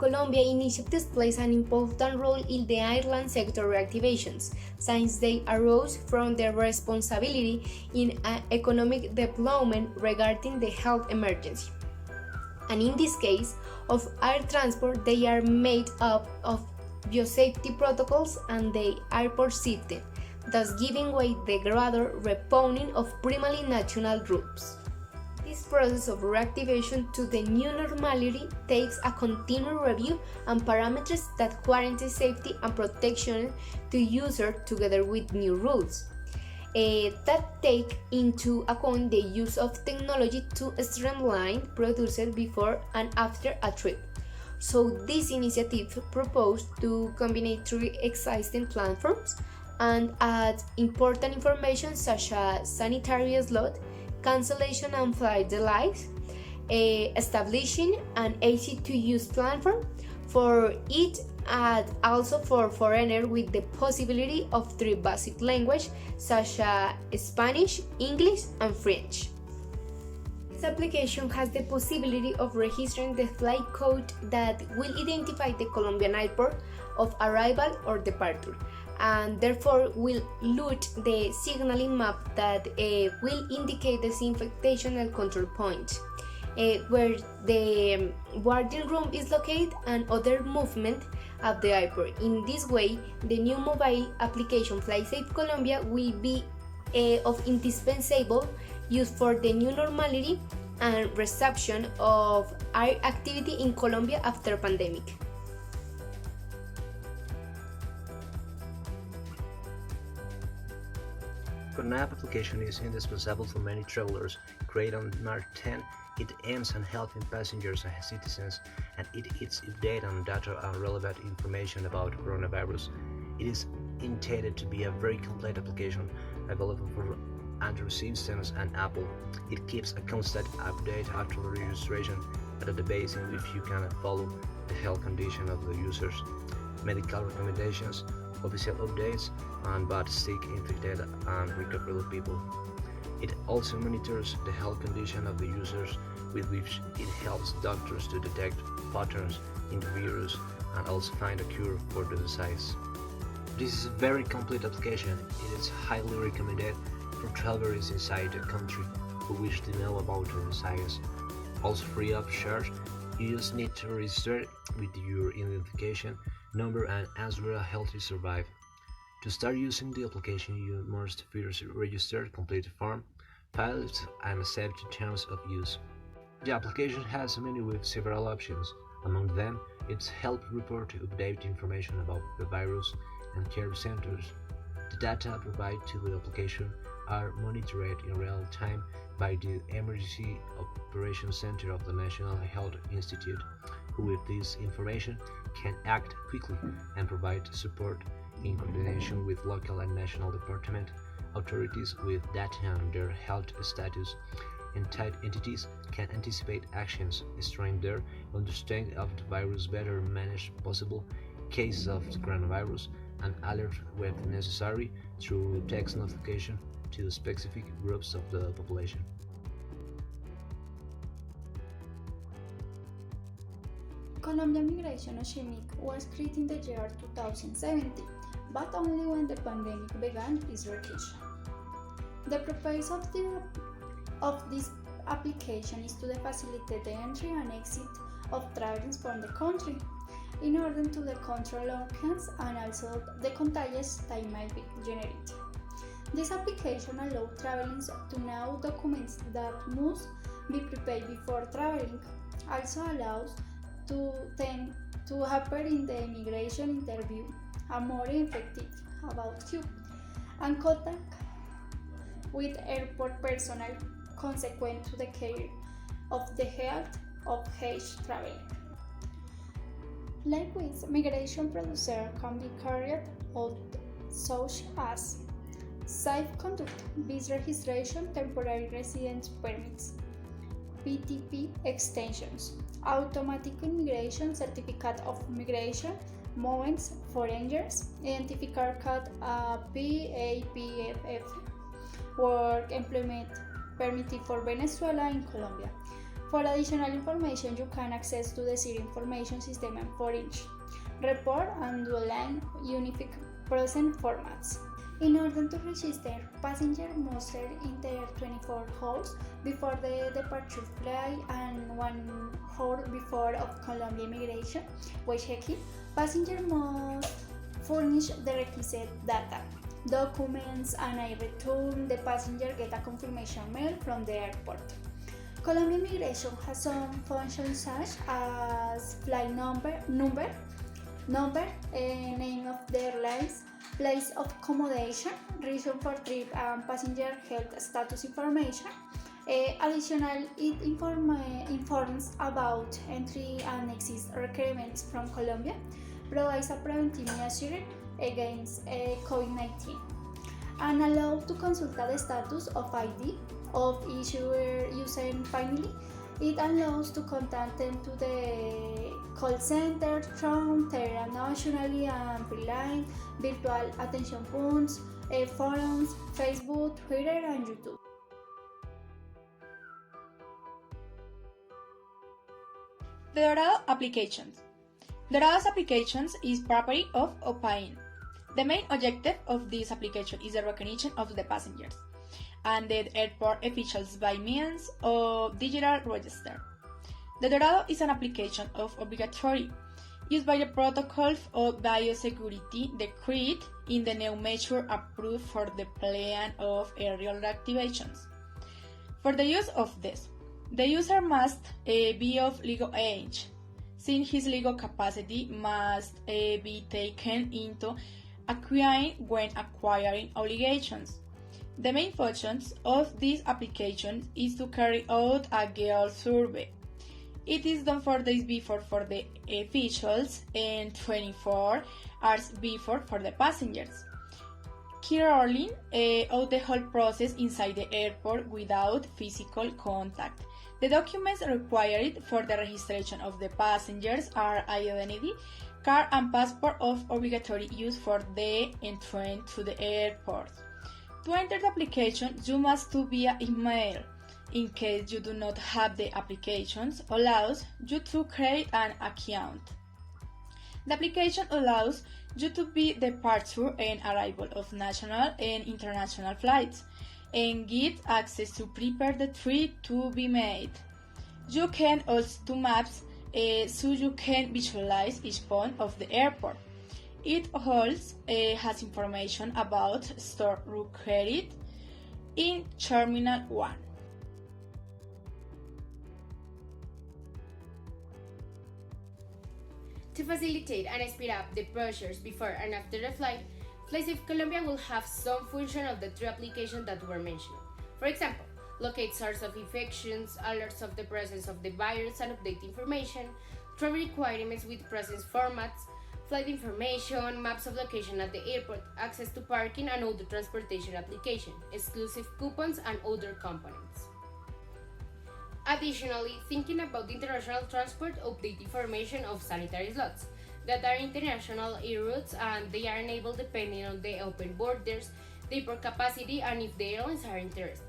Colombia, initiatives plays an important role in the airline sector reactivations, since they arose from the responsibility in economic development regarding the health emergency. And in this case of air transport, they are made up of biosafety protocols and the airport system, thus giving way the gradual reopening of primarily national routes. This process of reactivation to the new normality takes a continual review and parameters that guarantee safety and protection to users together with new rules that take into account the use of technology to streamline procedures before and after a trip. So this initiative proposed to combine three existing platforms and add important information such as sanitary slot, cancellation and flight delays, establishing an easy-to-use platform for it and also for foreigners with the possibility of three basic languages such as Spanish, English, and French. This application has the possibility of registering the flight code that will identify the Colombian airport of arrival or departure, and therefore will load the signaling map that will indicate the disinfection and control point, where the boarding room is located and other movement at the airport. In this way, the new mobile application Fly Safe Colombia will be of indispensable use for the new normality and resumption of air activity in Colombia after pandemic. An app application is indispensable for many travelers. Created on March 10, it aims at helping passengers and citizens, and it is updated on data and relevant information about coronavirus. It is intended to be a very complete application available for Android systems and Apple. It keeps a constant update after registration, a database in which you can follow the health condition of the users, medical recommendations, official updates, and but sick, infected, and recovered people. It also monitors the health condition of the users, with which it helps doctors to detect patterns in the virus and also find a cure for the disease. This is a very complete application. It is highly recommended for travelers inside the country who wish to know about the disease. Also free of charge, you just need to register with your identification number and answer a healthy survey. To start using the application, you must first register, complete the form, fill it, and accept the terms of use. The application has a menu with several options. Among them, it's help report to update information about the virus and care centers. The data provided to the application are monitored in real time by the Emergency Operations Center of the National Health Institute, who with this information can act quickly and provide support in coordination with local and national department authorities with data on their health status. Entire entities can anticipate actions, strengthen their understanding of the virus, better manage possible cases of the coronavirus, and alert when necessary through text notification to specific groups of the population. Colombian Migration Scheme was created in the year 2017, but only when the pandemic began its recognition. The purpose of this application is to facilitate the entry and exit of travelers from the country in order to the control organs and also the contagions that might be generated. This application allows travelers to know documents that must be prepared before traveling. Also allows to happen in the immigration interview and more effective about you and contact with airport personnel consequent to the care of the health of each traveler. Likewise, migration procedures can be carried out such as safe conduct, visa registration, temporary residence permits, PTP extensions, automatic immigration, certificate of migration, movements, foreigners, identifier card, PAPFF, work employment permit for Venezuela and Colombia, For additional information, you can access to the City Information System and 4-inch report and dual-line unified present formats. In order to register, passengers must enter 24 hours before the departure flight and 1 hour before of Colombia immigration. When checking, passengers must furnish the requisite data, documents, and I return the passenger get a confirmation mail from the airport. Colombia immigration has some functions such as flight number, name of the airlines, place of accommodation, reason for trip, and passenger health status information. Additional, it informs about entry and exit requirements from Colombia, provides a preventive measure against COVID-19, and allows to consult the status of ID of issuer user. Finally, it allows to contact them to the call center from internationally and freelance, virtual attention points, forums, Facebook, Twitter, and YouTube. The Dorado applications. Dorado's applications is property of OPAIN. The main objective of this application is the recognition of the passengers and the airport officials by means of digital register. The Dorado is an application of obligatory used by the protocols of biosecurity decreed in the new measure approved for the plan of aerial activations. For the use of this, the user must be of legal age, since his legal capacity must be taken into account when acquiring obligations. The main functions of this application is to carry out a GEOL survey. It is done 4 days before for the officials and 24 hours before for the passengers, carrying out the whole process inside the airport without physical contact. The documents required for the registration of the passengers are identity card and passport of obligatory use for the entry to the airport. To enter the application, you must do via email. In case you do not have the applications, allows you to create an account. The application allows you to be departure and arrival of national and international flights and get access to prepare the trip to be made. You can also do maps so you can visualize each point of the airport. It also has information about store located in Terminal 1. To facilitate and speed up the procedures before and after the flight, Safe Colombia will have some function of the 3 applications that were mentioned. For example, locate source of infections, alerts of the presence of the virus and update information, travel requirements with presence formats, flight information, maps of location at the airport, access to parking and other transportation application, exclusive coupons and other components. Additionally, thinking about the international transport, update information of sanitary slots that are international air routes and they are enabled depending on the open borders, the airport capacity and if the airlines are interested.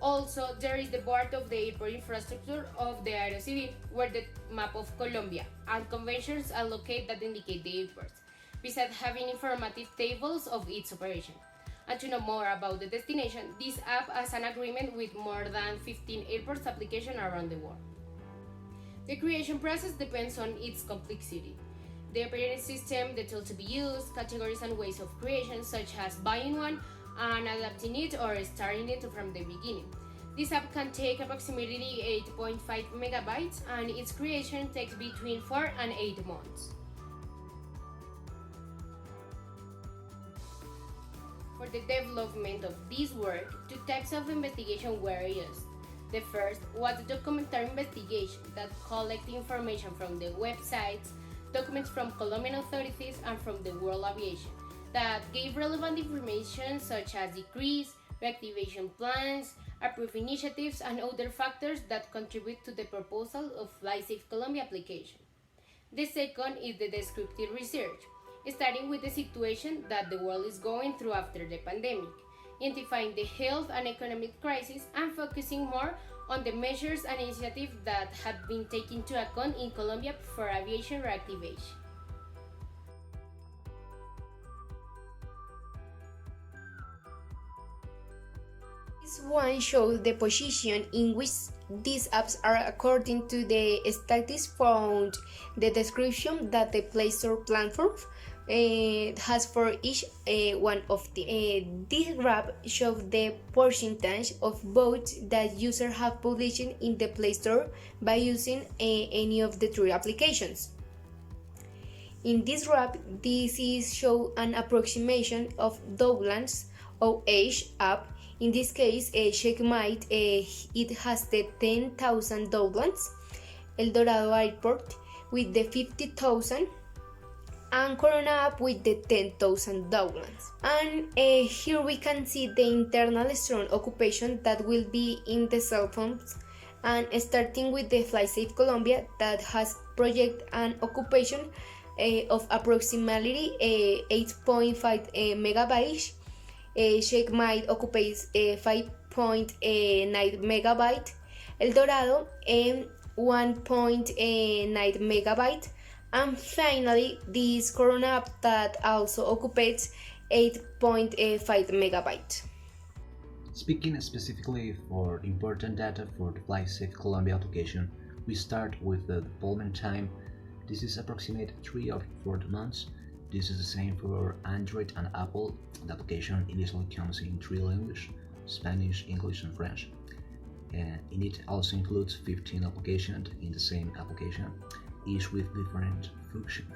Also, there is the board of the airport infrastructure of the Aerocivil, where the map of Colombia and conventions are located that indicate the airports, besides having informative tables of its operation. And to know more about the destination, this app has an agreement with more than 15 airports applications around the world. The creation process depends on its complexity. The operating system, the tool to be used, categories and ways of creation, such as buying one and adapting it or starting it from the beginning. This app can take approximately 8.5 megabytes and its creation takes between 4 and 8 months. For the development of this work, 2 types of investigation were used. The first was the documentary investigation that collected information from the websites, documents from Colombian authorities and from the world aviation that gave relevant information such as decrees, reactivation plans, approved initiatives, and other factors that contribute to the proposal of Safe Colombia application. The second is the descriptive research, starting with the situation that the world is going through after the pandemic, identifying the health and economic crisis and focusing more on the measures and initiatives that have been taken into account in Colombia for aviation reactivation. This one shows the position in which these apps are according to the status found the description that the Play Store platform has for each one of the. This graph shows the percentage of votes that users have published in the Play Store by using any of the three applications. In this graph, this is show an approximation of downloads of each app. In this case, Checkmate, it has the 10,000 downloads, El Dorado Airport with the 50,000, and Corona app with the 10,000 downloads. And here we can see the internal strong occupation that will be in the cell phones, and starting with the Fly Safe Colombia that has project an occupation of approximately 8.5 megabytes. Checkmate occupies 5.9 megabyte, El Dorado 1.9 megabyte, and finally this Corona app that also occupies 8.5 megabyte. Speaking specifically for important data for the Fly Safe Colombia application, we start with the deployment time. This is approximate 3 or 4 months. This is the same for Android and Apple. The application initially comes in 3 languages: Spanish, English, and French. In it also includes 15 applications in the same application, each with different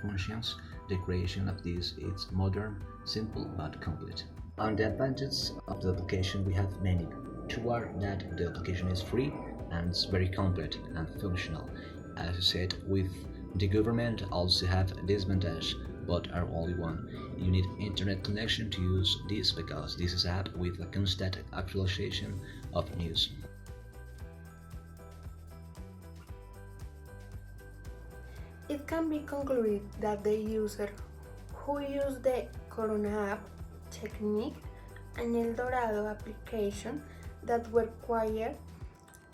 functions. The creation of this is modern, simple, but complete. On the advantages of the application, we have many. Two are that the application is free and it's very complete and functional. As I said, with the government also have a disadvantage, but are only one. You need internet connection to use this because this is an app with a constant actualization of news. It can be concluded that the user who use the Corona app, Technique, and El Dorado application that were acquired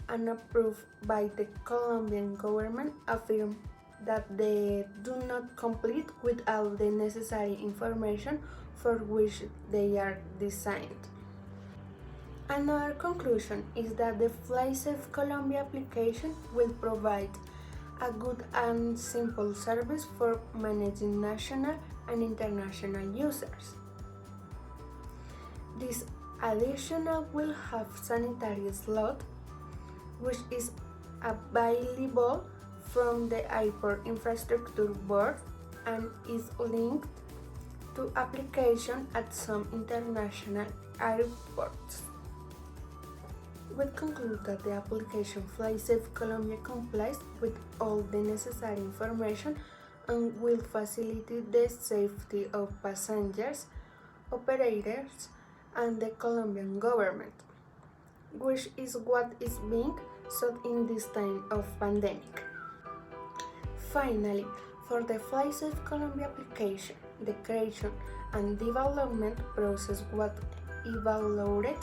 and approved by the Colombian government affirm that they do not complete with all the necessary information for which they are designed. Another conclusion is that the Fly Safe Colombia application will provide a good and simple service for managing national and international users. This additional will have sanitary slot, which is available from the Airport Infrastructure Board and is linked to application at some international airports. We conclude that the application Fly Safe Colombia complies with all the necessary information and will facilitate the safety of passengers, operators, and the Colombian government, which is what is being sought in this time of pandemic. Finally, for the Fly Safe Colombia application, the creation and development process was evaluated,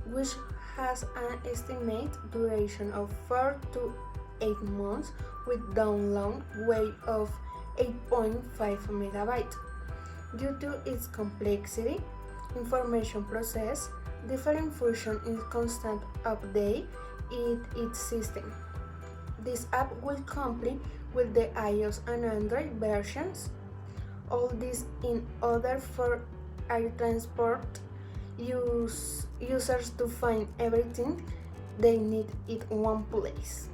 which has an estimated duration of 4 to 8 months with download weight of 8.5 megabytes. Due to its complexity, information process, different function in constant update in its system. This app will complete with the iOS and Android versions. All this in order for air transport users to find everything they need in one place.